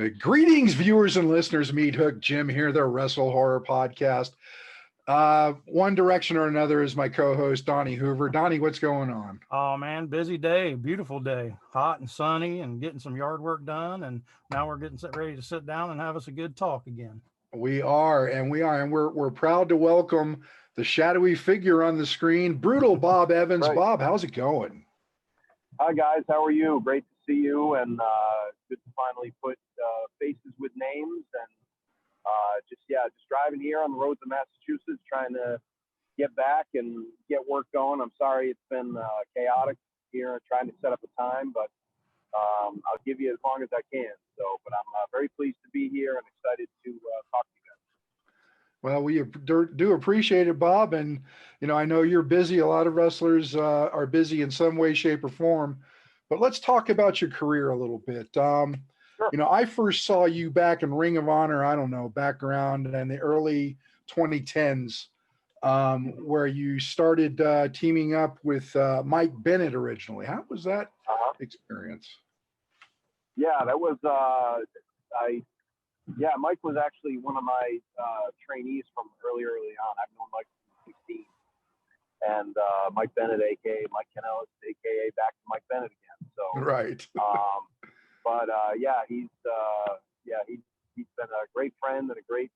Greetings, viewers and listeners. Meathook, Jim here, the WrestleHorror podcast. One direction or another is my co-host, Donnie Hoover. Donnie, what's going on? Oh man, busy day, beautiful day, hot and sunny, and getting some yard work done. And now we're getting ready to sit down and have us a good talk again. We're proud to welcome the shadowy figure on the screen, Brutal Bob Evans. Right. Bob, how's it going? Hi guys, how are you? Great to see you, and good to finally put faces with names. And just driving here on the roads of Massachusetts, trying to get back and get work going. I'm sorry it's been chaotic here, trying to set up a time, but I'll give you as long as I can. But I'm very pleased to be here and excited to talk to you guys. Well, we do appreciate it, Bob. And, I know you're busy. A lot of wrestlers are busy in some way, shape, or form. But let's talk about your career a little bit. Sure. I first saw you back in Ring of Honor, back around in the early 2010s, where you started teaming up with Mike Bennett originally. How was that experience? Yeah, that was Mike was actually one of my trainees from early on. I've known Mike since 16. And Mike Bennett, a.k.a. Mike Kanellis, a.k.a. back to Mike Bennett again. So, right. He's been a great friend and a great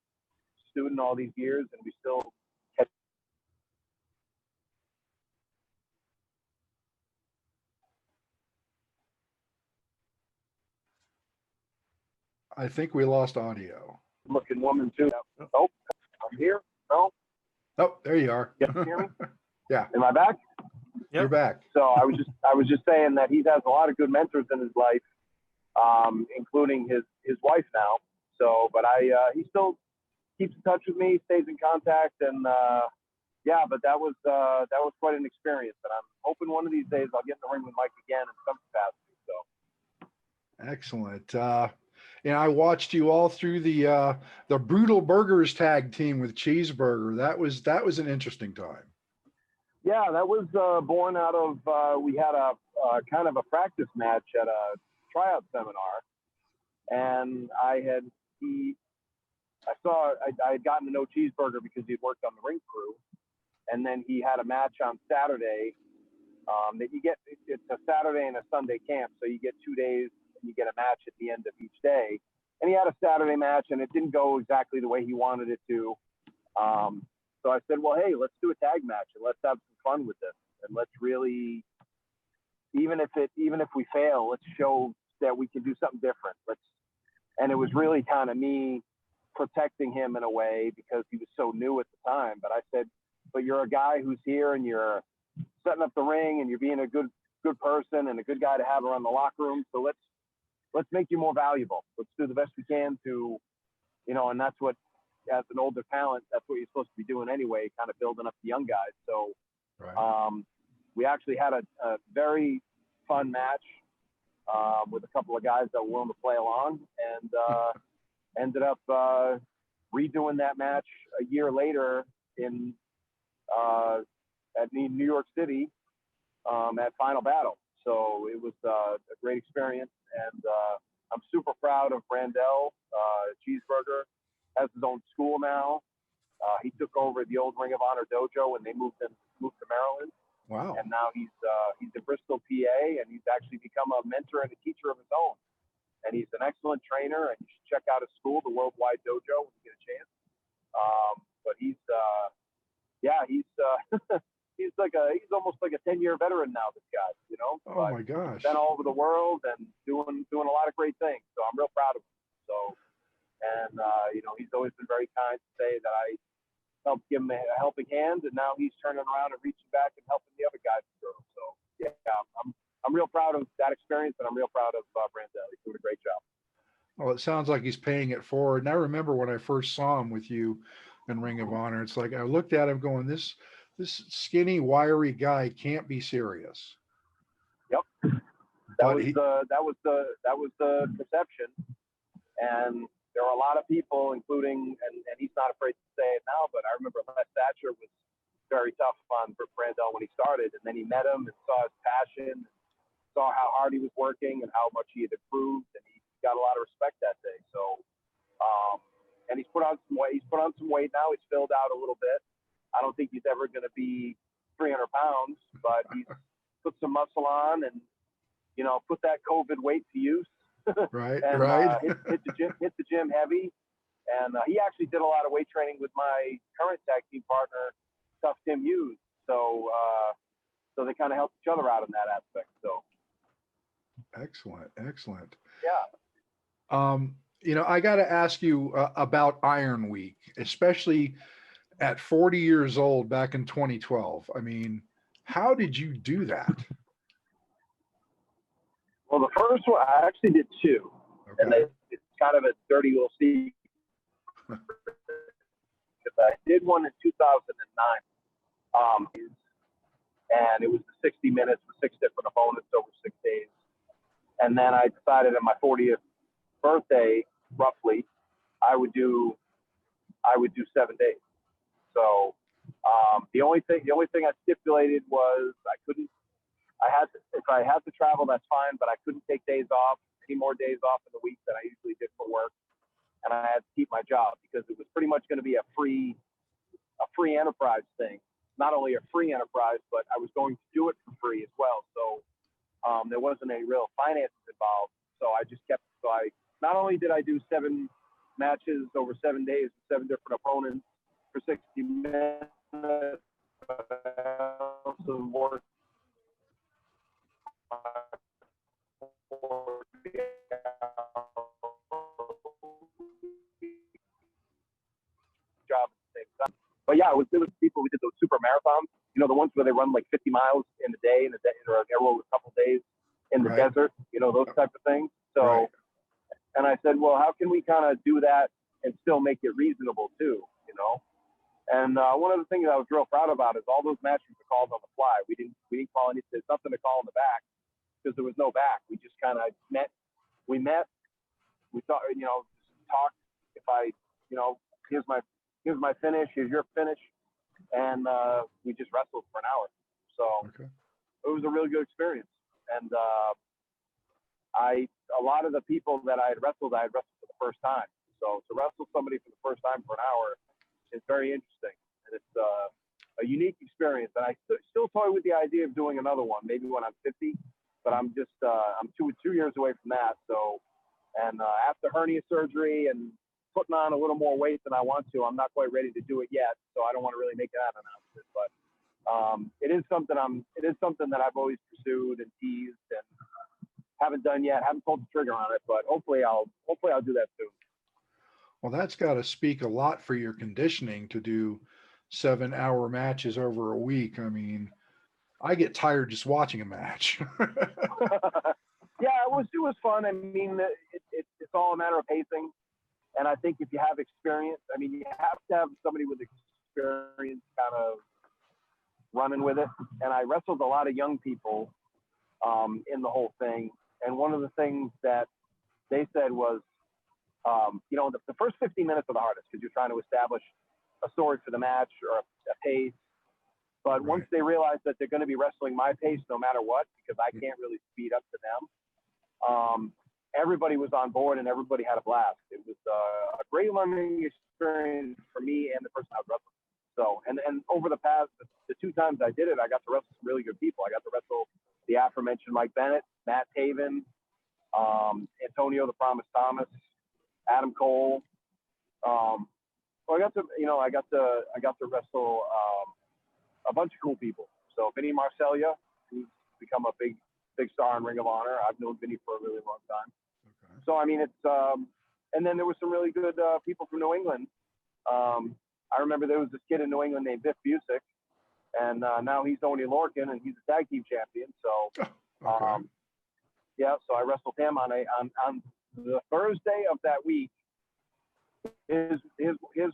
student all these years, and we still catch. I think we lost audio. Looking woman too. Oh, I'm here. No. Oh, there you are. You hear me? Yeah. Am I back? Yep. You're back. So I was just saying that he has a lot of good mentors in his life, including his wife now. So, but he still keeps in touch with me, stays in contact, and but that was quite an experience. And I'm hoping one of these days I'll get in the ring with Mike again in some capacity. So. Excellent. I watched you all through the Brutal Burgers tag team with Cheeseburger. That was an interesting time. Yeah, that was born out of we had a kind of a practice match at a tryout seminar, and I had gotten to know Cheeseburger because he'd worked on the ring crew, and then he had a match on Saturday that you get. It's a Saturday and a Sunday camp, so you get 2 days and you get a match at the end of each day. And he had a Saturday match, and it didn't go exactly the way he wanted it to. So I said, well, hey, let's do a tag match and let's have some fun with this. And let's really, even if we fail, let's show that we can do something different. And it was really kind of me protecting him in a way because he was so new at the time. But I said, but you're a guy who's here and you're setting up the ring and you're being a good person and a good guy to have around the locker room. So let's make you more valuable. Let's do the best we can to, and that's what, as an older talent, that's what you're supposed to be doing anyway, kind of building up the young guys. So right. We actually had a very fun match with a couple of guys that were willing to play along, and ended up redoing that match a year later at New York City at Final Battle. So it was a great experience, and I'm super proud of Brandel. Cheeseburger has his own school now. He took over the old Ring of Honor dojo when they moved to Maryland. Wow. And now he's in Bristol, PA, and he's actually become a mentor and a teacher of his own. And he's an excellent trainer, and you should check out his school, the Worldwide Dojo, when you get a chance. But he's he's almost like a 10-year veteran now, this guy, Oh my gosh. Been all over the world and doing a lot of great things. So I'm real proud of him. So, and he's always been very kind to say that I helped give him a helping hand, and now he's turning around and reaching back and helping the other guys and girls. So yeah, I'm real proud of that experience, and I'm real proud of Brandel. He's doing a great job. Well, it sounds like he's paying it forward. And I remember when I first saw him with you in Ring of Honor, it's like I looked at him going, this skinny, wiry guy can't be serious. Yep. That was the perception. And there were a lot of people, including, and he's not afraid to say it now, but I remember Les Thatcher was very tough on Brandel when he started, and then he met him and saw his passion, saw how hard he was working and how much he had improved, and he got a lot of respect that day. So, and he's put on some weight. He's put on some weight now. He's filled out a little bit. I don't think he's ever going to be 300 pounds, but he's put some muscle on and, you know, put that COVID weight to use. Right, and, right. Hit the gym heavy. And he actually did a lot of weight training with my current tag team partner, Tough Tim Hughes. So, so they kind of helped each other out in that aspect. So. Excellent. Excellent. Yeah. You know, I got to ask you about Iron Week, especially at 40 years old back in 2012. I mean, how did you do that? Well, the first one, I actually did two. Okay. And it's kind of a dirty little secret. I did one in 2009. And it was 60 minutes with 6 different opponents over 6 days. And then I decided on my 40th birthday, roughly, I would do 7 days. So the only thing I stipulated was if I had to travel, that's fine, but I couldn't take days off, any more days off in the week than I usually did for work. And I had to keep my job because it was pretty much going to be a free enterprise thing. Not only a free enterprise, but I was going to do it for free as well. So there wasn't any real finances involved. So I just kept, not only did I do 7 matches over 7 days with 7 different opponents for 60 minutes, but I also worked job at the same time. But yeah, it was people who did those super marathons, you know, the ones where they run like 50 miles in a day, or a couple of days in the desert, you know, those type of things. So, and I said, well, how can we kind of do that and still make it reasonable too, you know? And one of the things I was real proud about is all those matches were called on the fly. We didn't call anything. There's nothing to call in the back because there was no back. We just kind of met. We thought, you know, talked. If I, you know, here's my finish, here's your finish, and we just wrestled for an hour. So it was a really good experience. And a lot of the people that I had wrestled for the first time. So to wrestle somebody for the first time for an hour is very interesting, and it's a unique experience. And I still toy with the idea of doing another one, maybe when I'm 50. But I'm just I'm 2 years away from that. So, and after hernia surgery and putting on a little more weight than I want to, I'm not quite ready to do it yet. So I don't want to really make that announcement. But it is something that I've always pursued and teased and haven't done yet. Haven't pulled the trigger on it, but hopefully I'll do that soon. Well, that's got to speak a lot for your conditioning to do 7-hour matches over a week. I mean, I get tired just watching a match. Yeah, it was fun. I mean, it's all a matter of pacing. And I think if you have experience, I mean, you have to have somebody with experience kind of running with it. And I wrestled a lot of young people in the whole thing. And one of the things that they said was, you know, the first 15 minutes are the hardest because you're trying to establish a story for the match or a pace. But once they realize that they're going to be wrestling my pace no matter what, because I can't really speed up to them, everybody was on board and everybody had a blast. It was a great learning experience for me and the person I was wrestling. So, and over the 2 times I did it, I got to wrestle some really good people. I got to wrestle the aforementioned Mike Bennett, Matt Taven, Antonio the Promise Thomas, Adam Cole. So I got to wrestle a bunch of cool people. So Vinny Marcellia, who's become a big star in Ring of Honor. I've known Vinny for a really long time. Okay. So I mean, it's and then there was some really good people from New England. I remember there was this kid in New England named Biff Busick, and now he's Tony Lorcan, and he's a tag team champion. So yeah, so I wrestled him on the Thursday of that week. Here's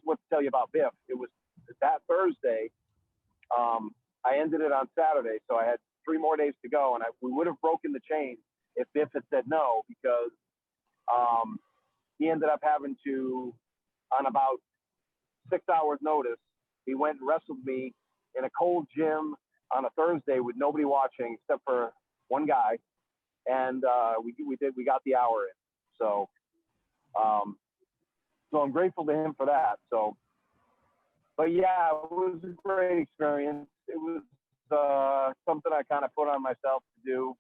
what to tell you about Biff. It was that Thursday. I ended it on Saturday, so I had 3 more days to go, and we would have broken the chain if Biff had said no, because he ended up having to, on about 6 hours notice, he went and wrestled me in a cold gym on a Thursday with nobody watching except for one guy, and we got the hour in. So, so I'm grateful to him for that. So, but yeah, it was a great experience. It was something I kind of put on myself to do,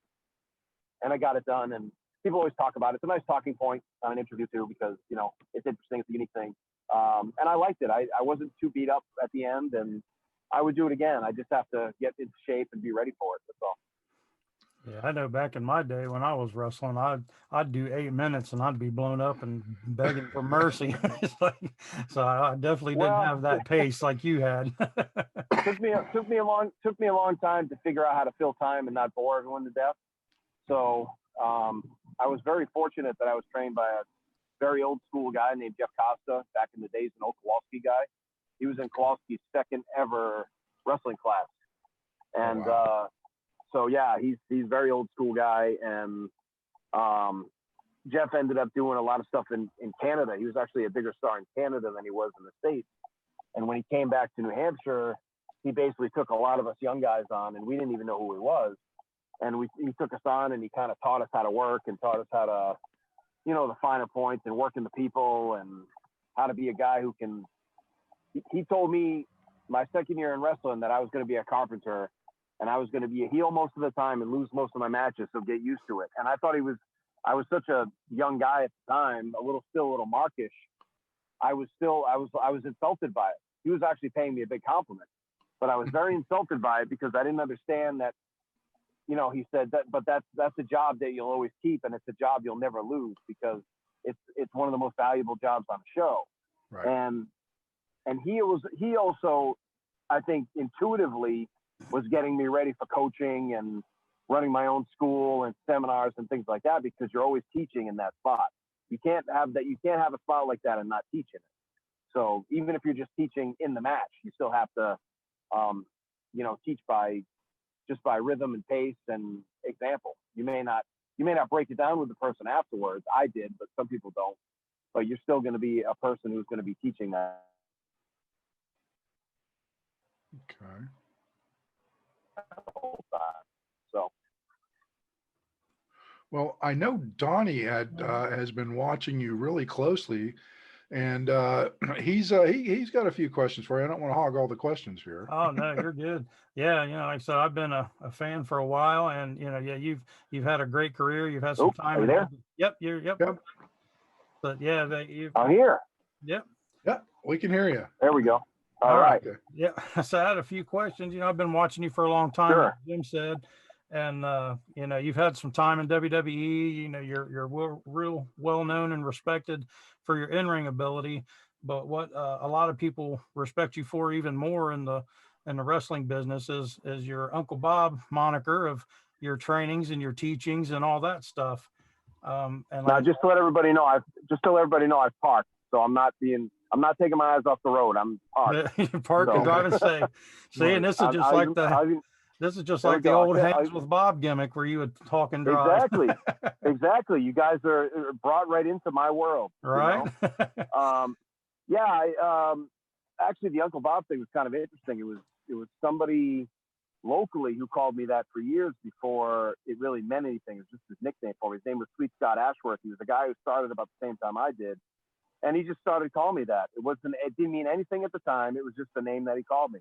and I got it done. And people always talk about it. It's a nice talking point on an interview too, because, you know, it's interesting. It's a unique thing. And I liked it. I wasn't too beat up at the end, and I would do it again. I just have to get into shape and be ready for it. That's all. Yeah, I know back in my day when I was wrestling, I'd do 8 minutes and I'd be blown up and begging for mercy. It's like, so I definitely didn't have that pace like you had. took me a long time to figure out how to fill time and not bore everyone to death. So I was very fortunate that I was trained by a very old school guy named Jeff Costa back in the days, an old Kowalski guy. He was in Kowalski's second ever wrestling class, and so yeah, he's a very old school guy. And Jeff ended up doing a lot of stuff in Canada. He was actually a bigger star in Canada than he was in the States. And when he came back to New Hampshire, he basically took a lot of us young guys on, and we didn't even know who he was. And he took us on, and he kind of taught us how to work and taught us how to, you know, the finer points and working the people and how to be a guy who can. He told me my second year in wrestling that I was going to be a carpenter, and I was going to be a heel most of the time and lose most of my matches, so get used to it. And I thought I was such a young guy at the time, still a little markish. I was insulted by it. He was actually paying me a big compliment, but I was very insulted by it because I didn't understand that, you know, he said that, but that's a job that you'll always keep, and it's a job you'll never lose because it's one of the most valuable jobs on the show. Right. And he also, I think, intuitively was getting me ready for coaching and running my own school and seminars and things like that, because you're always teaching in that spot. You can't have a spot like that and not teach in it. So even if you're just teaching in the match, you still have to, you know, teach by rhythm and pace and example. You may not break it down with the person afterwards. I did, but some people don't. But you're still going to be a person who's going to be teaching that. Okay. So. Well, I know Donnie has been watching you really closely, and he's got a few questions for you. I don't want to hog all the questions here. Oh no, you're good. Yeah, you know, like I said, I've been a fan for a while, and you know, yeah, you've had a great career. You've had some time. Are you there? Yep, yep. But yeah, I'm here. Yep. Yep, we can hear you. There we go. All right. Okay. Yeah. So I had a few questions. You know, I've been watching you for a long time, Sure. like Jim said, and you know, you've had some time in WWE. You know, you're real well known and respected for your in-ring ability. But what a lot of people respect you for even more in the wrestling business is your Uncle Bob moniker of your trainings and your teachings and all that stuff. And now, just to let everybody know, I've parked, so I'm not taking my eyes off the road. I'm parked. Parked and driving safe. See, and this is just like the old Hangs with Bob gimmick where you would talk and drive. Exactly. You guys are brought right into my world. Right. You know? Yeah. Actually, the Uncle Bob thing was kind of interesting. It was somebody locally who called me that for years before it really meant anything. It was just his nickname for me. His name was Sweet Scott Ashworth. He was the guy who started about the same time I did. And he just started calling me that. It didn't mean anything at the time. It was just the name that he called me.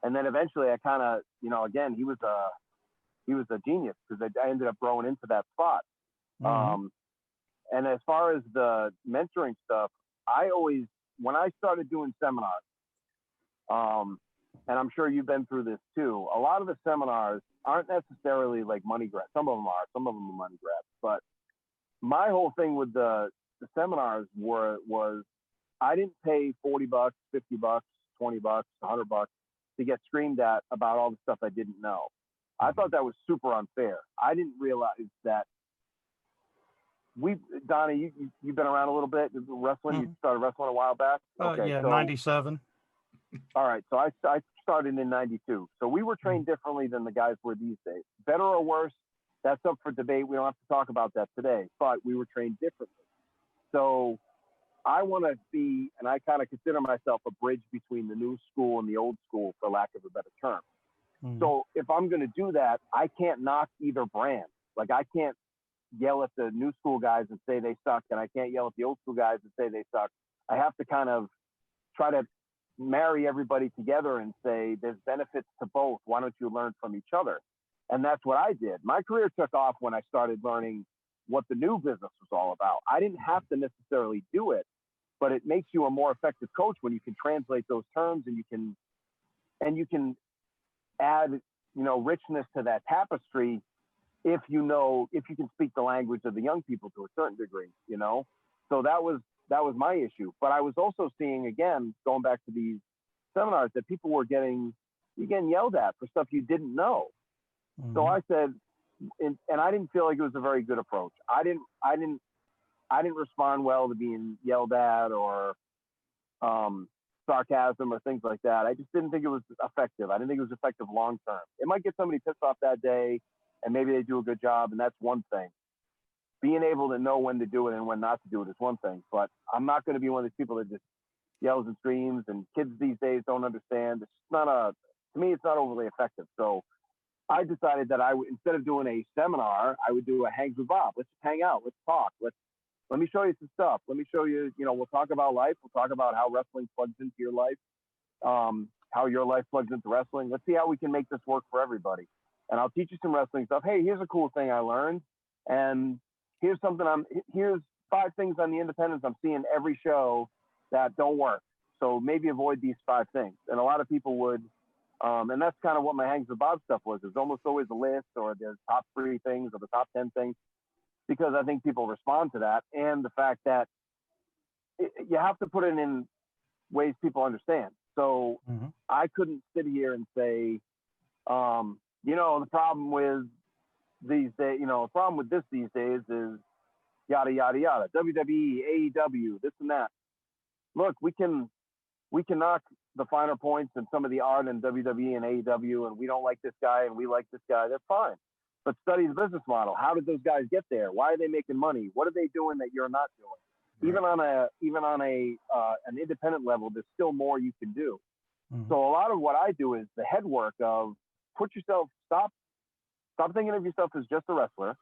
And then eventually I kind of, you know, again, he was a genius because I ended up growing into that spot. Mm-hmm. And as far as the mentoring stuff, when I started doing seminars, and I'm sure you've been through this too, a lot of the seminars aren't necessarily like money grabs. Some of them are money grabs. But my whole thing with the seminars was I didn't pay $40, $50, $20, $100 to get screamed at about all the stuff I didn't know. I thought that was super unfair. I didn't realize that Donnie, you've been around a little bit wrestling. Mm-hmm. You started wrestling a while back. Okay, yeah, 97. All right, so I started in 92. So we were trained differently than the guys were these days. Better or worse, that's up for debate. We don't have to talk about that today, but we were trained differently. So I want to be, and I kind of consider myself a bridge between the new school and the old school, for lack of a better term. Mm-hmm. So if I'm going to do that, I can't knock either brand. Like I can't yell at the new school guys and say they suck, and I can't yell at the old school guys and say they suck. I have to kind of try to marry everybody together and say there's benefits to both. Why don't you learn from each other? And that's what I did. My career took off when I started learning what the new business was all about. I didn't have to necessarily do it, but it makes you a more effective coach when you can translate those terms and you can add, you know, richness to that tapestry if you can speak the language of the young people to a certain degree, you know? So that was my issue. But I was also seeing, again, going back to these seminars, that people were getting yelled at for stuff you didn't know. Mm-hmm. So I said, and I didn't feel like it was a very good approach. I didn't respond well to being yelled at or sarcasm or things like that. I just didn't think it was effective. I didn't think it was effective long term. It might get somebody pissed off that day, and maybe they do a good job, and that's one thing. Being able to know when to do it and when not to do it is one thing. But I'm not going to be one of these people that just yells and screams, and kids these days don't understand. To me, it's not overly effective. So I decided that instead of doing a seminar, I would do a Hangs with Bob. Let's hang out. Let's talk. Let me show you some stuff. Let me show you, we'll talk about life. We'll talk about how wrestling plugs into your life, how your life plugs into wrestling. Let's see how we can make this work for everybody. And I'll teach you some wrestling stuff. Hey, here's a cool thing I learned. And here's 5 things on the independents I'm seeing every show that don't work. So maybe avoid these 5 things. And a lot of people would, and that's kind of what my Hangs with Bob stuff was. There's almost always a list, or there's top 3 things or the top 10 things, because I think people respond to that. And the fact that you have to put it in ways people understand. So I couldn't sit here and say, the problem with these days, the problem with this these days is yada, yada, yada. WWE, AEW, this and that. Look, we can knock the finer points and some of the art in WWE and AEW, and we don't like this guy and we like this guy. That's fine. But study the business model. How did those guys get there? Why are they making money? What are they doing that you're not doing? Right. Even on an independent level, there's still more you can do. Mm-hmm. So a lot of what I do is the head work of stop thinking of yourself as just a wrestler.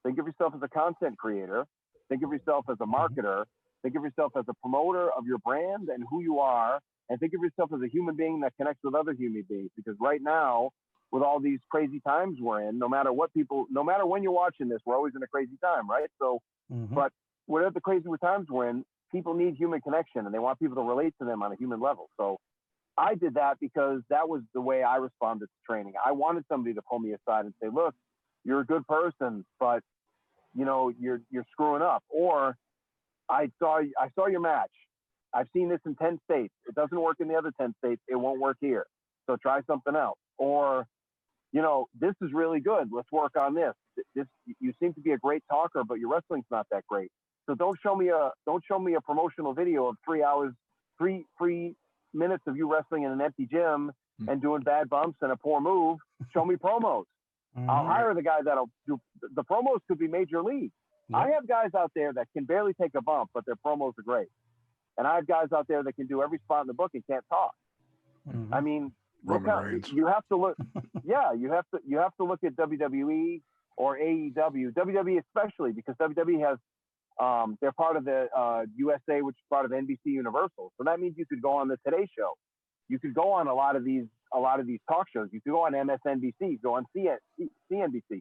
Think of yourself as a content creator. Think of yourself as a marketer. Think of yourself as a promoter of your brand and who you are. And think of yourself as a human being that connects with other human beings. Because right now, with all these crazy times we're in, no matter when you're watching this, we're always in a crazy time, right? So, but whatever the crazy times we're in, people need human connection, and they want people to relate to them on a human level. So I did that because that was the way I responded to training. I wanted somebody to pull me aside and say, look, you're a good person, but you're screwing up. Or I saw your match. I've seen this in 10 states. It doesn't work in the other 10 states. It won't work here. So try something else. Or, this is really good. Let's work on this. You seem to be a great talker, but your wrestling's not that great. So don't show me a promotional video of 3 hours, 3 minutes of you wrestling in an empty gym and doing bad bumps and a poor move. Show me promos. I'll hire the guy that'll do the promos. Could be major league. I have guys out there that can barely take a bump, but their promos are great. And I have guys out there that can do every spot in the book and can't talk. I mean, you have to look. Yeah, you have to look at WWE or AEW, WWE especially, because WWE has they're part of the USA, which is part of NBC Universal. So that means you could go on the Today Show. You could go on a lot of these talk shows. You could go on MSNBC, go on CNBC.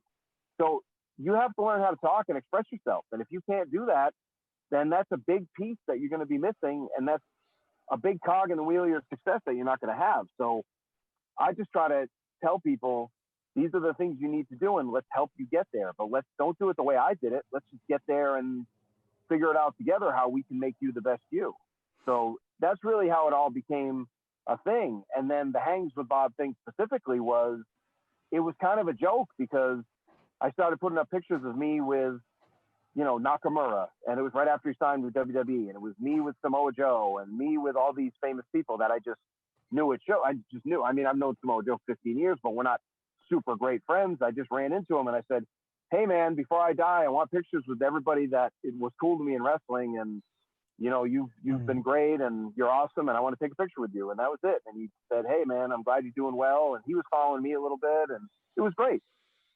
So you have to learn how to talk and express yourself. And if you can't do that, then that's a big piece that you're going to be missing. And that's a big cog in the wheel of your success that you're not going to have. So I just try to tell people, these are the things you need to do, and let's help you get there. But don't do it the way I did it. Let's just get there and figure it out together, how we can make you the best you. So that's really how it all became a thing. And then the Hangs with Bob thing specifically it was kind of a joke, because I started putting up pictures of me with, Nakamura, and it was right after he signed with WWE, and it was me with Samoa Joe and me with all these famous people that I just knew at show. I just knew. I mean, I've known Samoa Joe 15 years, but we're not super great friends. I just ran into him and I said, hey man, before I die, I want pictures with everybody that it was cool to me in wrestling. And, you've been great and you're awesome. And I want to take a picture with you. And that was it. And he said, hey man, I'm glad you're doing well. And he was following me a little bit, and it was great.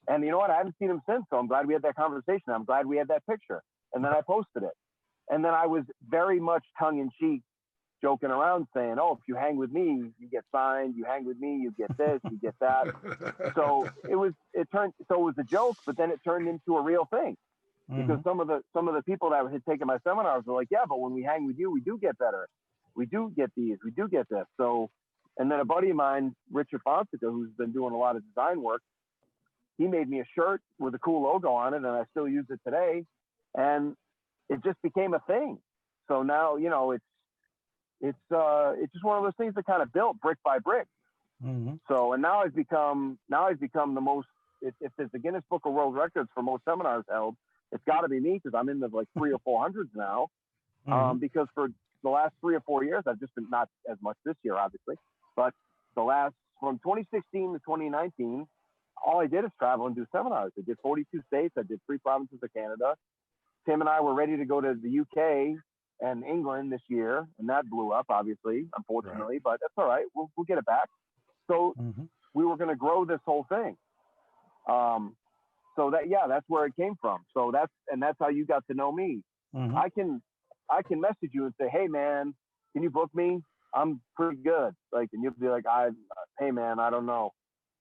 And you know what? I haven't seen him since. So I'm glad we had that conversation. I'm glad we had that picture. And then I posted it. And then I was very much tongue in cheek joking around saying, oh, if you hang with me, you get signed. You hang with me, you get this, you get that. So it was a joke, but then it turned into a real thing. Because some of the people that had taken my seminars were like, yeah, but when we hang with you, we do get better. We do get these, we do get this. So, and then a buddy of mine, Richard Fonseca, who's been doing a lot of design work, he made me a shirt with a cool logo on it, and I still use it today. And it just became a thing. So now, you know, it's just one of those things that kind of built brick by brick. So, and now I've become the most, if there's the Guinness Book of World Records for most seminars held, it's got to be me, because I'm in the like 300 or 400s now. Because for the last 3 or 4 years, I've just been, not as much this year, obviously, but from 2016 to 2019, all I did is travel and do seminars. I did 42 states. I did 3 provinces of Canada. Tim and I were ready to go to the UK and England this year, and that blew up, obviously, unfortunately, but that's all right. We'll get it back. So we were going to grow this whole thing. So that's where it came from. So that's how you got to know me. I can message you and say, hey man, can you book me? I'm pretty good. Like, and you'll be like, hey man, I don't know.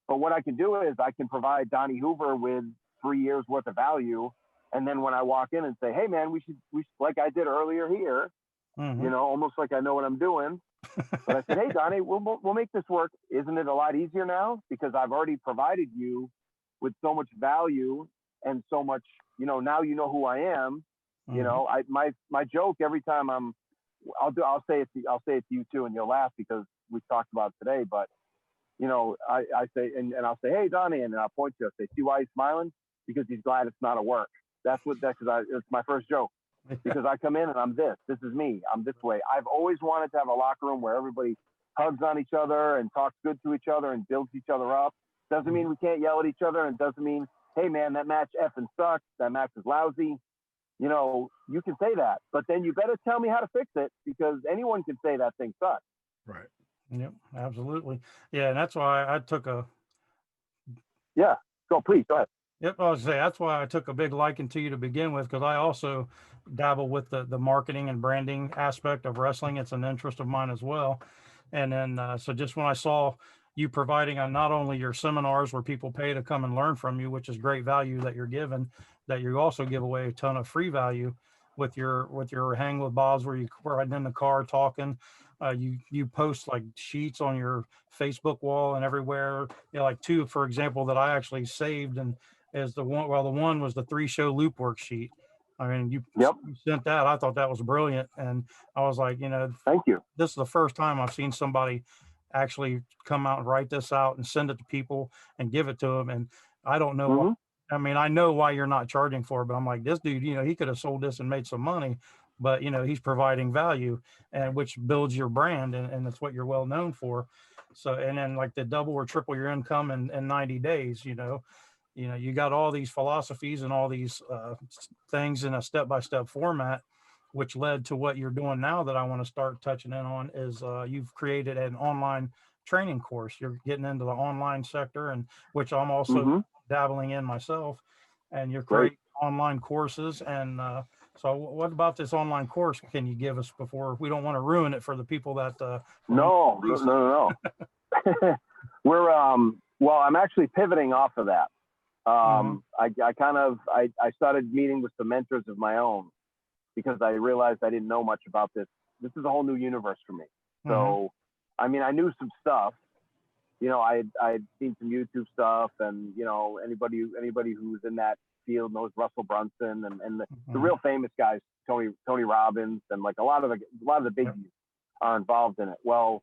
But what I can do is I can provide Donnie Hoover with 3 years worth of value. And then when I walk in and say, hey man, we should like I did earlier here, you know, almost like I know what I'm doing. But I said, hey Donnie, we'll make this work. Isn't it a lot easier now? Because I've already provided you with so much value and so much, you know, now you know who I am. You know, my joke every time I'll say it to you too, and you'll laugh because we've talked about it today, but you know, I say, and I'll say, hey, Donnie, and I'll point to you, I'll say, see why he's smiling? Because he's glad it's not a work. It's my first joke. Because I come in and I'm this is me. I'm this way. I've always wanted to have a locker room where everybody hugs on each other and talks good to each other and builds each other up. Doesn't mean we can't yell at each other, and doesn't mean, hey man, that match effing sucks. That match is lousy. You know, you can say that, but then you better tell me how to fix it, because anyone can say that thing sucks. Right. Yep, absolutely. Yeah, and that's why I took a. Yeah, please go ahead. Yep, I was say that's why I took a big liking to you to begin with, because I also dabble with the marketing and branding aspect of wrestling. It's an interest of mine as well. And then so just when I saw you providing on not only your seminars where people pay to come and learn from you, which is great value that you're giving, that you also give away a ton of free value with your hang with Bobs, where we're riding in the car talking. You post like sheets on your Facebook wall and everywhere. You know, like 2, for example, that I actually saved, and is the one. Well, the one was the 3-show loop work sheet. I mean, you sent that. I thought that was brilliant, and I was like, you know, thank you. This is the first time I've seen somebody actually come out and write this out and send it to people and give it to them. And I don't know. Why, I mean, I know why you're not charging for it, but I'm like, this dude, you know, he could have sold this and made some money, but you know, he's providing value, and which builds your brand, and that's what you're well known for. So, and then like the double or triple your income in 90 days, you know, you got all these philosophies and all these things in a step-by-step format, which led to what you're doing now that I want to start touching in on is you've created an online training course. You're getting into the online sector, and which I'm also dabbling in myself, and you're creating online courses. And so what about this online course can you give us before we don't want to ruin it for the people that No. We're well, I'm actually pivoting off of that. I started meeting with some mentors of my own, because I realized I didn't know much about this. This is a whole new universe for me. So, I mean, I knew some stuff, you know, I had seen some YouTube stuff, and, you know, anybody who's in that field knows Russell Brunson and the real famous guys, Tony Robbins, and like a lot of the biggies are involved in it. Well,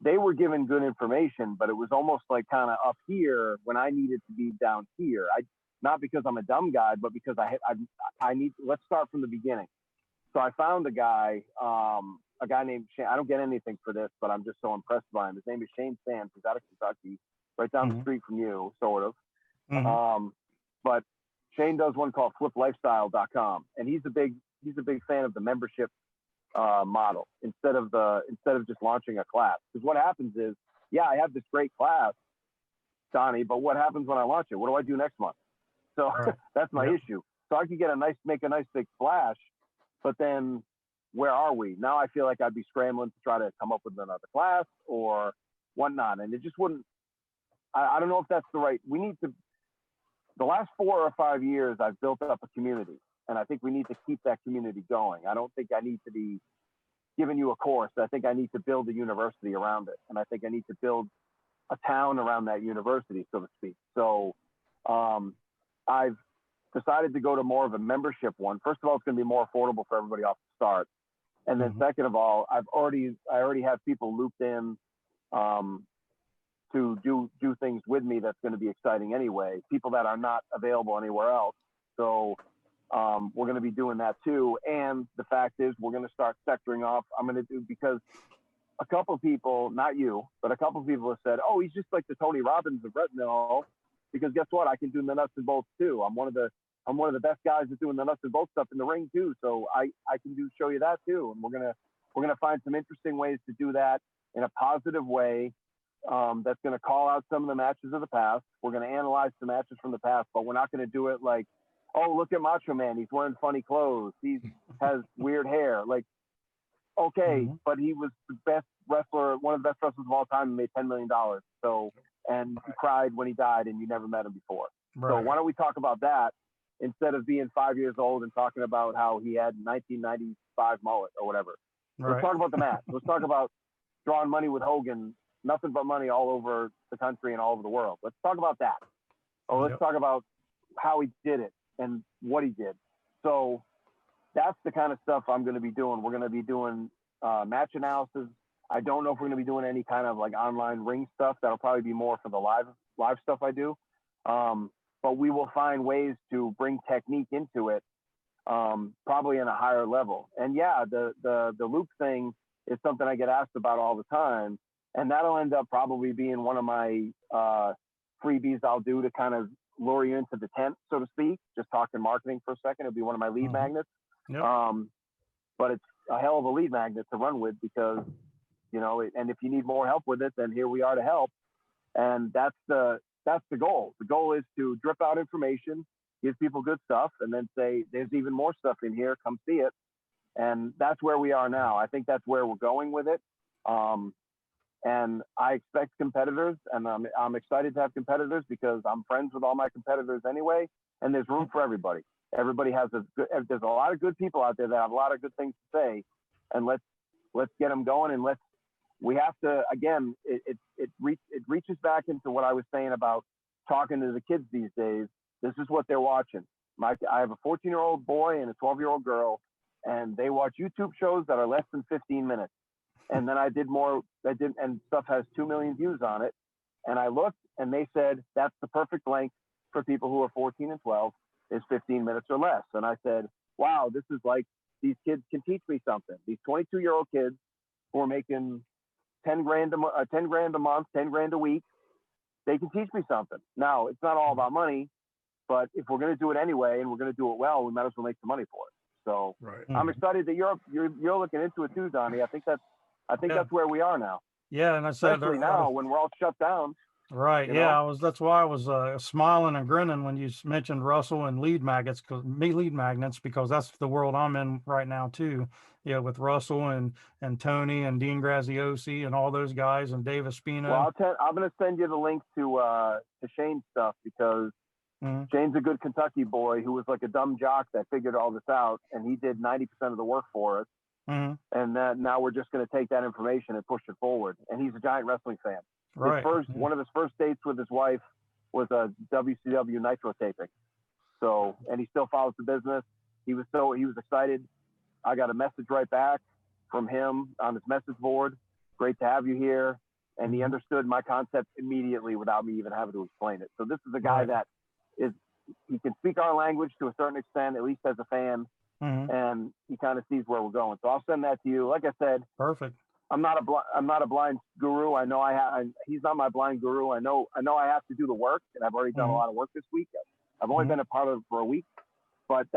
they were given good information, but it was almost like kind of up here when I needed to be down here. Not because I'm a dumb guy, but because I need, let's start from the beginning. So I found a guy named Shane. I don't get anything for this, but I'm just so impressed by him. His name is Shane Sands. He's out of Kentucky, right down the street from you, sort of. But Shane does one called fliplifestyle.com, and he's a big fan of the membership model instead of just launching a class. Because what happens is, I have this great class, Donnie, but what happens when I launch it? What do I do next month? So that's my issue. So I could make a nice big splash, but then where are we? Now I feel like I'd be scrambling to try to come up with another class or whatnot. And it just wouldn't, I don't know if that's the right, the last 4 or 5 years, I've built up a community, and I think we need to keep that community going. I don't think I need to be giving you a course. I think I need to build a university around it. And I think I need to build a town around that university, so to speak. So I've decided to go to more of a membership one. First of all, it's going to be more affordable for everybody off the start. And then second of all, I already have people looped in to do things with me that's going to be exciting anyway, people that are not available anywhere else. So we're going to be doing that too. And the fact is, we're going to start sectoring off. I'm going to do, because a couple people, not you, but a couple people have said, oh, he's just like the Tony Robbins of Retinol, because guess what? I can do the nuts and bolts too. I'm one of the best guys at doing the nuts and bolts stuff in the ring too. So I can show you that too. And we're going to find some interesting ways to do that in a positive way. That's going to call out some of the matches of the past. We're going to analyze the matches from the past, but we're not going to do it like, oh, look at Macho Man. He's wearing funny clothes. He has weird hair. Like, okay, but he was the best wrestler, one of the best wrestlers of all time, and made $10 million. So, and he cried when he died, and you never met him before. Right. So why don't we talk about that instead of being 5 years old and talking about how he had 1995 mullet or whatever. Right. Let's talk about the match. Let's talk about drawing money with Hogan, nothing but money all over the country and all over the world. Let's talk about that. Or let's talk about how he did it and what he did. So that's the kind of stuff I'm going to be doing. We're going to be doing match analysis. I don't know if we're going to be doing any kind of like online ring stuff. That'll probably be more for the live stuff I do. But we will find ways to bring technique into it, probably in a higher level. And yeah, the loop thing is something I get asked about all the time. And that'll end up probably being one of my freebies I'll do to kind of lure you into the tent, so to speak. Just talking marketing for a second. It'll be one of my lead magnets. Yep. But it's a hell of a lead magnet to run with because, you know, and if you need more help with it, then here we are to help. And that's the goal. The goal is to drip out information, give people good stuff, and then say, there's even more stuff in here. Come see it. And that's where we are now. I think that's where we're going with it. And I expect competitors, and I'm excited to have competitors because I'm friends with all my competitors anyway. And there's room for everybody. Everybody has there's a lot of good people out there that have a lot of good things to say. And let's get them going. And we have to, again, it reaches back into what I was saying about talking to the kids these days. This is what they're watching. I have a 14-year-old boy and a 12-year-old girl, and they watch YouTube shows that are less than 15 minutes. And then and stuff has 2 million views on it. And I looked and they said, that's the perfect length for people who are 14 and 12 is 15 minutes or less. And I said, wow, this is like, these kids can teach me something. These 22-year-old kids who are making 10 grand a month, 10 grand a week, they can teach me something. Now, it's not all about money, but if we're going to do it anyway, and we're going to do it well, we might as well make some money for it. So I'm excited that you're looking into it too, Donnie. I think that's where we are now. Yeah, and I said especially now when we're all shut down. Right. Yeah, that's why I was smiling and grinning when you mentioned Russell and lead magnets, because that's the world I'm in right now too. Yeah, with Russell and Tony and Dean Graziosi and all those guys and Dave Espino. Well, I'm going to send you the link to Shane's stuff because Shane's a good Kentucky boy who was like a dumb jock that figured all this out, and he did 90% of the work for us. And now we're just going to take that information and push it forward. And he's a giant wrestling fan. Right. One of his first dates with his wife was a WCW Nitro taping. So, and he still follows the business. He was excited. I got a message right back from him on his message board. Great to have you here. And he understood my concept immediately without me even having to explain it. So this is a guy that he can speak our language to a certain extent, at least as a fan. And he kind of sees where we're going. So I'll send that to you. Like I said, perfect. I'm not a blind guru. I know he's not my blind guru. I know I have to do the work, and I've already done a lot of work this week. I've only been a part of it for a week, but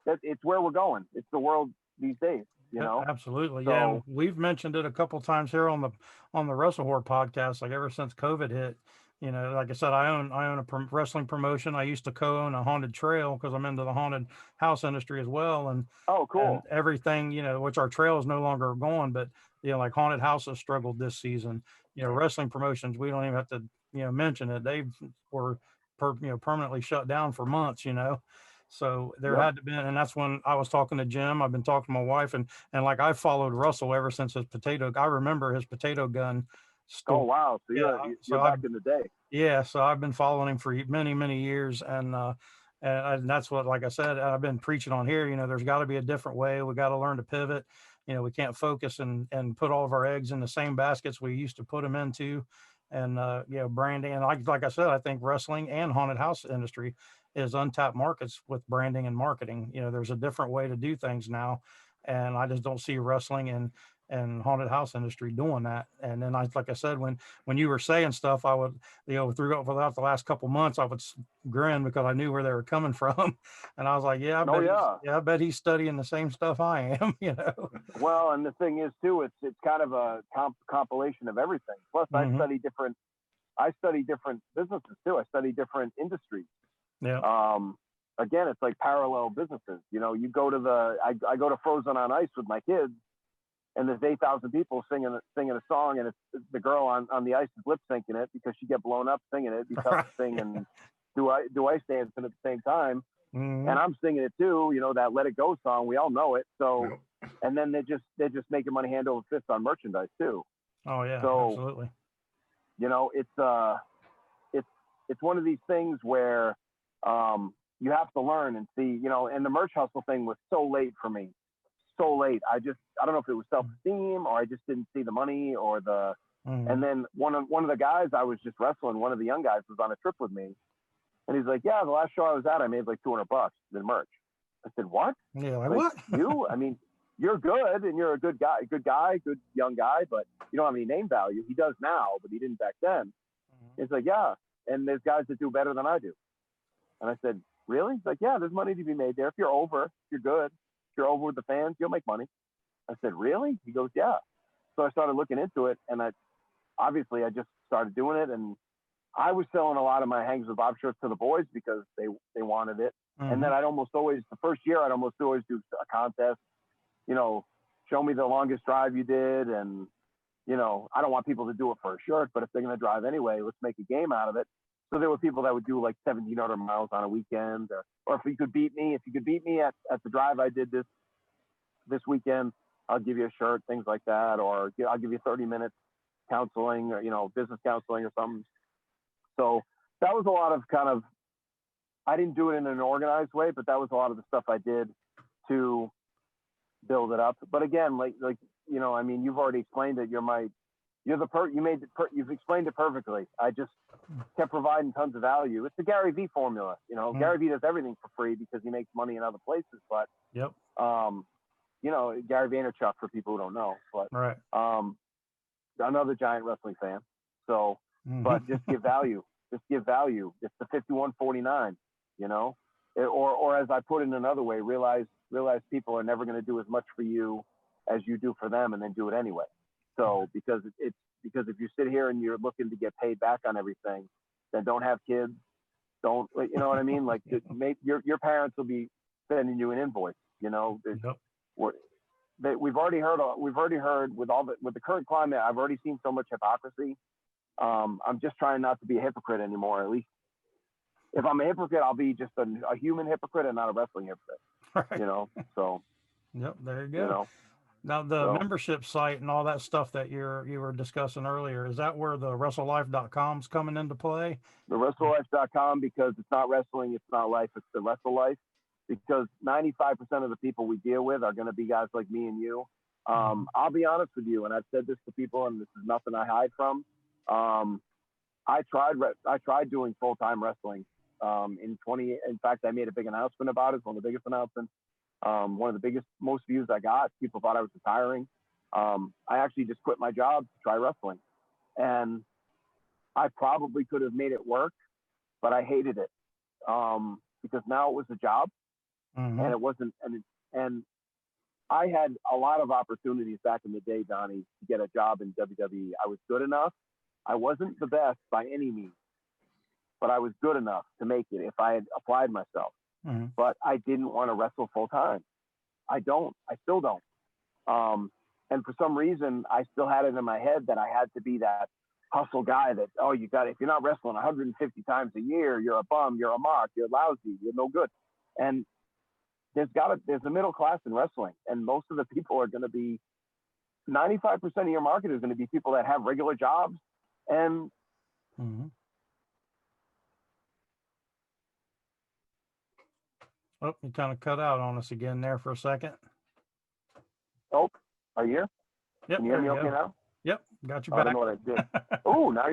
it's where we're going. It's the world these days, you know? Absolutely. So, yeah. We've mentioned it a couple of times here on the WrestleHorror podcast, like ever since COVID hit, You know, like I said, I own a wrestling promotion. I used to co-own a haunted trail because I'm into the haunted house industry as well, Oh, and cool. everything, you know, which our trail is no longer going, but you know, like haunted houses struggled this season. You know, wrestling promotions, we don't even have to, you know, mention it. They were permanently shut down for months, you know. So there Yep. had to be, and that's when I was talking to Jim. I've been talking to my wife, and like I followed Russell ever since his potato. I remember his potato gun Oh, story. wow. So Yeah, you're so back in the day. so I've been following him for many, many years, and that's what, like I said, I've been preaching on here. You know, there's got to be a different way. We got to learn to pivot. You know, we can't focus and put all of our eggs in the same baskets we used to put them into, and you know, branding. And like I said, I think wrestling and haunted house industry is untapped markets with branding and marketing. You know, there's a different way to do things now, and I just don't see wrestling and haunted house industry doing that. And then like I said, when you were saying stuff, I would, you know, throughout the last couple months, I would grin because I knew where they were coming from, and I was like, yeah, Oh, yeah. I bet he's studying the same stuff I am, you know. Well, and the thing is too, it's kind of a compilation of everything. Plus, Mm-hmm. I study different businesses too. I study different industries. Yeah. Again, it's like parallel businesses. You know, you go to I go to Frozen on Ice with my kids, and there's 8,000 people singing a song, and it's the girl on the ice is lip syncing it because she get blown up singing it. It'd be tough to sing and do ice dancing at the same time. Mm-hmm. And I'm singing it too. You know, that Let It Go song, we all know it. So, and then they're just making money hand over fist on merchandise too. Oh yeah, so, absolutely. You know, it's one of these things where you have to learn and see. You know, and the merch hustle thing was so late for me. So late. I don't know if it was self-esteem or I just didn't see the money or the. Mm-hmm. And then one of the guys I was just wrestling, one of the young guys was on a trip with me, and he's like, "Yeah, the last show I was at, I made like $200 in merch." I said, "What? Yeah, like what? You? I mean, you're good and you're a good guy, good young guy, but you don't have any name value." He does now, but he didn't back then. Mm-hmm. He's like, "Yeah, and there's guys that do better than I do." And I said, "Really?" He's like, "Yeah, there's money to be made there. If you're over, if you're good, if you're over with the fans, you'll make money." I said, "Really?" He goes, "Yeah." So I started looking into it, and I just started doing it, and I was selling a lot of my Hangs with Bob shirts to the boys because they wanted it. Mm-hmm. And then the first year, I'd almost always do a contest, you know, show me the longest drive you did. And, you know, I don't want people to do it for a shirt, but if they're going to drive anyway, let's make a game out of it. So there were people that would do like 1,700 miles on a weekend, or if you could beat me at the drive I did this weekend, I'll give you a shirt, things like that. Or I'll give you 30 minutes counseling or, you know, business counseling or something. So that was a lot of kind of, I didn't do it in an organized way, but that was a lot of the stuff I did to build it up. But again, like, you know, I mean, you've already explained it. You've explained it perfectly. I just kept providing tons of value. It's the Gary V formula. You know, Gary V does everything for free because he makes money in other places. But, yep. You know, Gary Vaynerchuk for people who don't know, but, right. Another giant wrestling fan. So, but just give value. Just give value. It's the 5149, you know, or as I put it in another way, realize people are never going to do as much for you as you do for them, and then do it anyway. So because if you sit here and you're looking to get paid back on everything, then don't have kids. Don't, you know what I mean? Like your parents will be sending you an invoice. You know, we've already heard with the current climate. I've already seen so much hypocrisy. I'm just trying not to be a hypocrite anymore. At least if I'm a hypocrite, I'll be just a human hypocrite and not a wrestling hypocrite. Right. You know, so. Yep, there you go. You know, now the membership site and all that stuff that you were discussing earlier, is that where the WrestleLife.com's coming into play? The WrestleLife.com, because it's not wrestling, it's not life, it's the WrestleLife. Because 95% of the people we deal with are going to be guys like me and you. I'll be honest with you, and I've said this to people, and this is nothing I hide from. I tried doing full-time wrestling. In fact, I made a big announcement about it. It's one of the biggest announcements. One of the biggest, most views I got. People thought I was retiring. I actually just quit my job to try wrestling, and I probably could have made it work, but I hated it because now it was a job, and it wasn't. And I had a lot of opportunities back in the day, Donnie, to get a job in WWE. I was good enough. I wasn't the best by any means, but I was good enough to make it if I had applied myself. Mm-hmm. But I didn't want to wrestle full time. I still don't. And for some reason, I still had it in my head that I had to be that hustle guy that, oh, if you're not wrestling 150 times a year, you're a bum, you're a mark, you're lousy, you're no good. And there's a middle class in wrestling, and most of the people are going to be 95% of your market is going to be people that have regular jobs. And Mm-hmm. Oh, you kind of cut out on us again there for a second. oh, are you here? Yep. Can you hear me there okay go. now? Yep. Got you I back. don't know what I did. Oh, now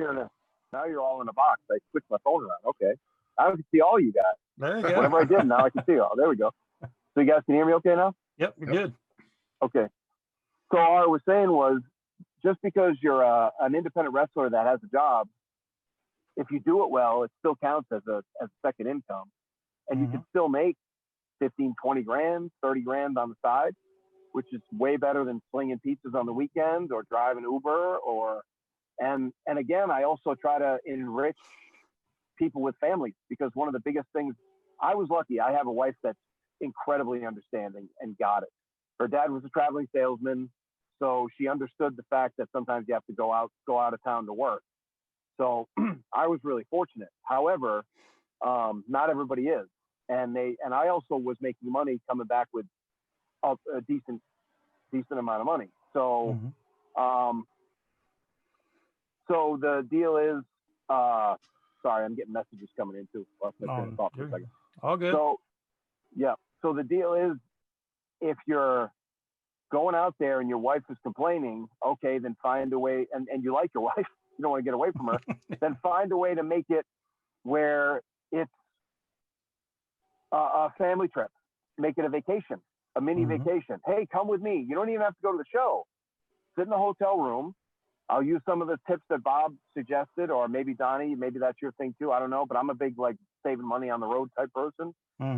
you're all in a box. I switched my phone around. Okay. I can see all you guys. There you go. Whatever I did, now I can see you all. There we go. So you guys can hear me okay now? Yep. You're good. Okay. So all I was saying was, just because you're an independent wrestler that has a job, if you do it well, it still counts as a second income. And you can still make 15, 20 grand, 30 grand on the side, which is way better than slinging pizzas on the weekends or driving Uber and again, I also try to enrich people with families, because one of the biggest things, I was lucky. I have a wife that's incredibly understanding and got it. Her dad was a traveling salesman, so she understood the fact that sometimes you have to go out of town to work. So I was really fortunate. However, not everybody is. And I also was making money coming back with a decent amount of money. So, so the deal is, sorry, I'm getting messages coming in too. I'll talk for a second. All good. So, yeah. So the deal is, if you're going out there and your wife is complaining, okay, then find a way, and you like your wife, you don't want to get away from her, then find a way to make it where it's a family trip. Make it a vacation, a mini vacation. Hey, come with me. You don't even have to go to the show. Sit in the hotel room. I'll use some of the tips that Bob suggested, or maybe Donnie, maybe that's your thing too. I don't know, but I'm a big, like, saving money on the road type person.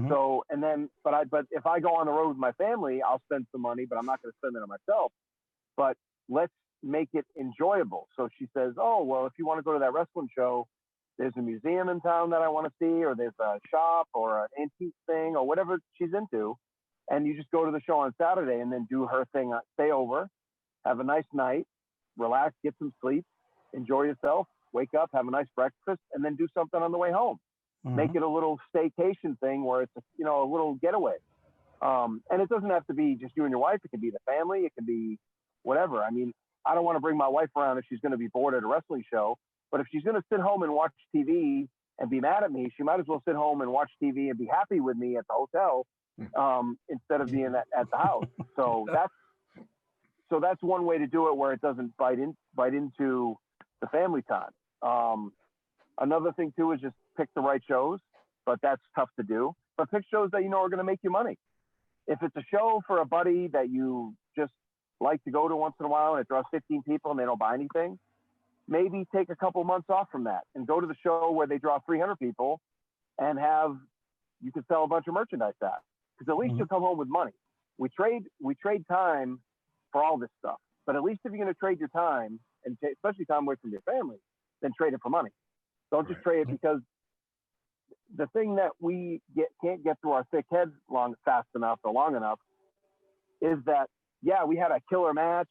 So, and then, but if I go on the road with my family, I'll spend some money, but I'm not going to spend it on myself. But let's make it enjoyable. So she says, oh, well, if you want to go to that wrestling show, there's a museum in town that I want to see, or there's a shop or an antique thing or whatever she's into. And you just go to the show on Saturday and then do her thing, stay over, have a nice night, relax, get some sleep, enjoy yourself, wake up, have a nice breakfast, and then do something on the way home. Make it a little staycation thing where it's a little getaway. And it doesn't have to be just you and your wife. It can be the family. It can be whatever. I mean, I don't want to bring my wife around if she's going to be bored at a wrestling show. But if she's going to sit home and watch TV and be mad at me, she might as well sit home and watch TV and be happy with me at the hotel instead of being at the house. So that's one way to do it where it doesn't bite into the family time. Another thing too is just pick the right shows, but that's tough to do. But pick shows that you know are going to make you money. If it's a show for a buddy that you just like to go to once in a while and it draws 15 people and they don't buy anything, maybe take a couple months off from that and go to the show where they draw 300 people and you can sell a bunch of merchandise at, because at least you'll come home with money. We trade time for all this stuff, but at least if you're going to trade your time, and especially time away from your family, then trade it for money. Don't just trade it, because the thing that we can't get through our thick heads fast enough or long enough is that, yeah, we had a killer match,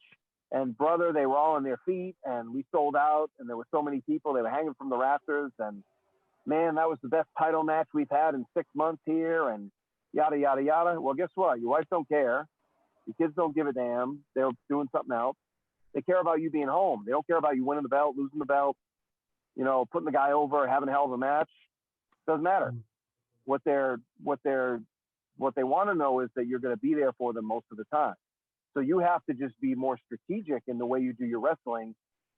and brother, they were all on their feet, and we sold out, and there were so many people, they were hanging from the rafters, and man, that was the best title match we've had in 6 months here, and yada, yada, yada. Well, guess what? Your wife don't care. Your kids don't give a damn. They're doing something else. They care about you being home. They don't care about you winning the belt, losing the belt, putting the guy over, having a hell of a match. Doesn't matter. What they want to know is that you're going to be there for them most of the time. So you have to just be more strategic in the way you do your wrestling.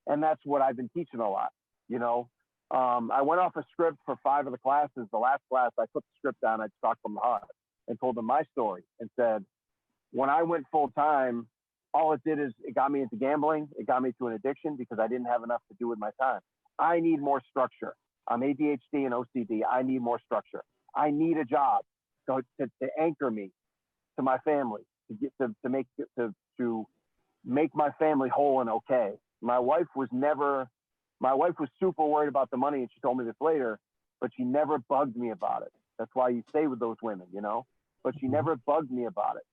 And that's what I've been teaching a lot. I went off a script for 5 of the classes. The last class, I put the script down. I talked from the heart and told them my story and said, when I went full time, all it did is it got me into gambling. It got me to an addiction because I didn't have enough to do with my time. I need more structure. I'm ADHD and OCD. I need more structure. I need a job to anchor me to my family, to make my family whole and okay. My wife was super worried about the money, and she told me this later. but she never bugged me about it. That's why you stay with those women, you know, but she never bugged me about it.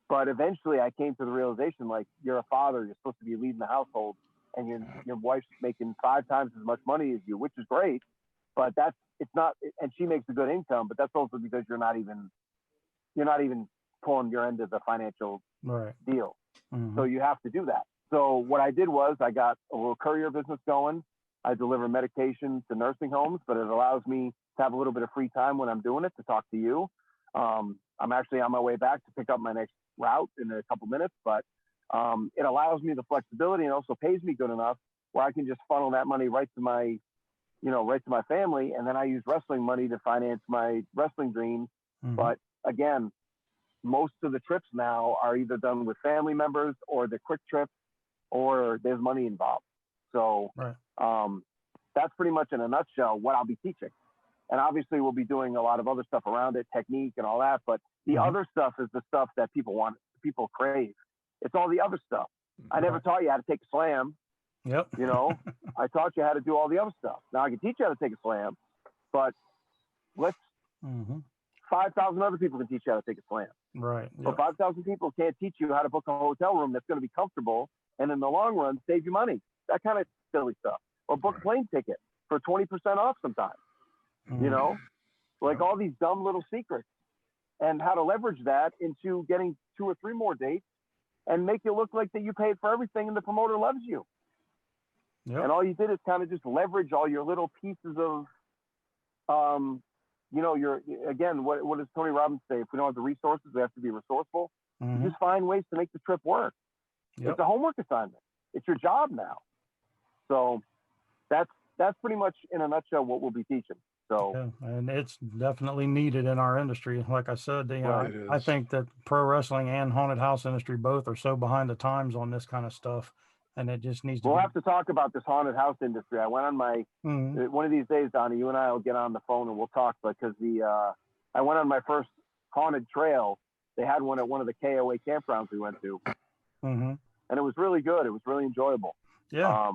But eventually I came to the realization, like, you're a father, you're supposed to be leading the household, and your wife's making 5 times as much money as you, which is great, but it's not, and she makes a good income, but that's also because you're not even pulling your end of the financial deal. So you have to do that. So what I did was I got a little courier business going. I deliver medication to nursing homes, but it allows me to have a little bit of free time when I'm doing it to talk to you. I'm actually on my way back to pick up my next route in a couple minutes, but it allows me the flexibility and also pays me good enough where I can just funnel that money right to my family. And then I use wrestling money to finance my wrestling dreams. But again, most of the trips now are either done with family members or the quick trips or there's money involved. So that's pretty much in a nutshell what I'll be teaching. And obviously we'll be doing a lot of other stuff around it, technique and all that. But the other stuff is the stuff that people crave. It's all the other stuff. I never taught you how to take a slam. Yep. You know, I taught you how to do all the other stuff. Now I can teach you how to take a slam, but 5,000 other people can teach you how to take a slam. Right. Yep. But 5,000 people can't teach you how to book a hotel room that's going to be comfortable and in the long run save you money. That kind of silly stuff. Or book plane ticket for 20% off sometimes. You know, like all these dumb little secrets, and how to leverage that into getting 2 or 3 more dates and make it look like that you paid for everything and the promoter loves you. Yep. And all you did is kind of just leverage all your little pieces of, you know, what does Tony Robbins say? If we don't have the resources, we have to be resourceful. You just find ways to make the trip work. Yep. It's a homework assignment. It's your job now. So that's pretty much in a nutshell what we'll be teaching. So, and it's definitely needed in our industry. Like I said, I think that pro wrestling and haunted house industry both are so behind the times on this kind of stuff, and it just needs to. We'll have to talk about this haunted house industry. I went on my one of these days, Donnie. You and I will get on the phone and we'll talk, because I went on my first haunted trail. They had one at one of the KOA campgrounds we went to, and it was really good. It was really enjoyable. Yeah.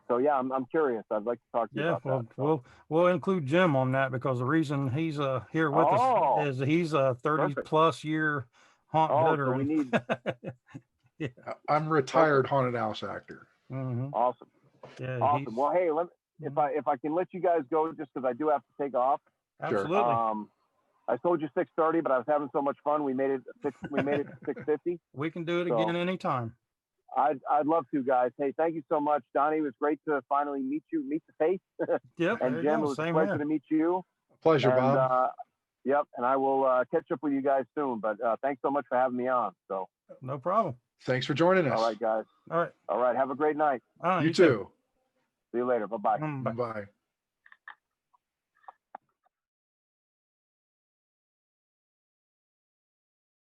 So yeah, I'm curious. I'd like to talk to you about that. So. We'll include Jim on that, because the reason he's here with us is he's a 30+ year haunt veteran. So we need. I'm retired haunted house actor. Awesome. Yeah. Awesome. Well, hey, if I can let you guys go, just because I do have to take off. Absolutely. I told you 6:30, but I was having so much fun. We made it 6:50. We can do it again anytime. I'd love to, guys. Hey, thank you so much, Donnie. It was great to finally meet the face. Yep. And Jim, it was a pleasure to meet you. Pleasure, Bob. Yep. And I will catch up with you guys soon. But thanks so much for having me on. So no problem. Thanks for joining us. All right, guys. All right. All right. Have a great night. You too. See you later. Bye-bye. Bye.